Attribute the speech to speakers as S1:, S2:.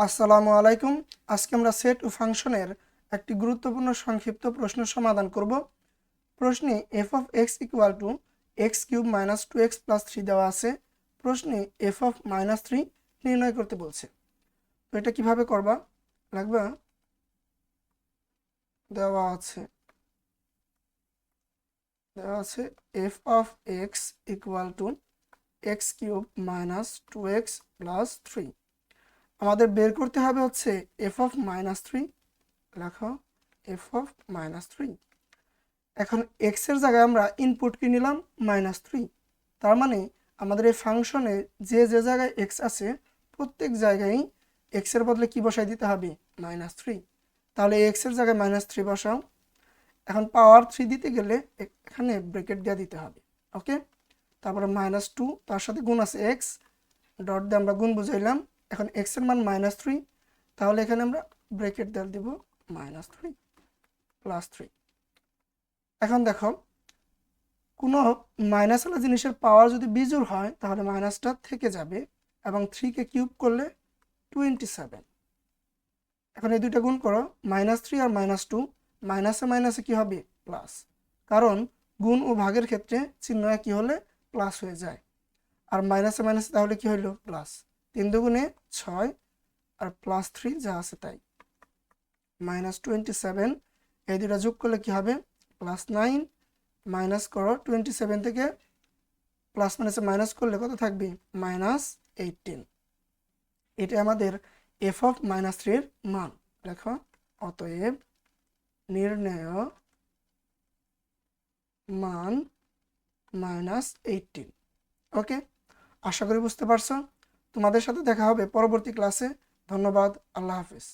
S1: আসসালামু আলাইকুম। আজকে আমরা সেট ও ফাংশনের একটি গুরুত্বপূর্ণ সংক্ষিপ্ত প্রশ্নের সমাধান করব। প্রশ্নে F of x equal to x cube minus 2x plus 3 দেওয়া আছে। প্রশ্নে এফ অফ মাইনাস 3 নির্ণয় করতে বলছে। তো এটা কিভাবে করবা লাগবে, দেওয়া আছে F of x equal to x cube minus 2x plus 3। আমাদের বের করতে হবে হচ্ছে এফ অফ মাইনাস 3। লেখো এফ অফ মাইনাস 3। এখন এক্স এর জায়গায় আমরা ইনপুট কি নিলাম -3। তার মানে আমাদের এই ফাংশনে যে যে জায়গায় এক্স আছে প্রত্যেক জায়গায় এক্স এর বদলে কি বসাই দিতে হবে -3। তাহলে এক্স এর জায়গায় -3 বসাও। এখন পাওয়ার 3 দিতে গেলে এখানে ব্র্যাকেট দিয়ে দিতে হবে। ওকে, তারপরে -2 তার সাথে গুণ আছে এক্স, ডট দিয়ে আমরা গুণ বুঝাইলাম। এখন এক্স এর মান -3, তাহলে এখানে আমরা ব্র্যাকেট দিয়ে দিব -3 প্লাস 3। এখন দেখো, কোনো মাইনাসওয়ালা জিনিসের পাওয়ার যদি বিজোড় হয় তাহলে মাইনাসটা থেকে যাবে এবং 3কে কিউব করলে 27। এখন এই দুইটা গুণ করো, -3 আর -2, মাইনাসে মাইনাসে কি হবে প্লাস, কারণ গুণ ও ভাগের ক্ষেত্রে চিহ্ন কি হলে প্লাস হয়ে যায়। আর মাইনাসে মাইনাসে তাহলে কি হইল প্লাস। 3 দুগুণে 6 আর প্লাস 3 যা আছে তাই, -27। এই দুটা যোগ করলে কি হবে +9। মাইনাস করো 27 থেকে প্লাস মাইনাসে মাইনাস করলে কত থাকবে -18। এটা আমাদের এফ অফ -3 এর মান। দেখো, অতএব নির্ণেয় মান -18। ওকে, আশা করি বুঝতে পারছো। তোমাদের সাথে দেখা হবে পরবর্তী ক্লাসে। ধন্যবাদ, আল্লাহ হাফিজ।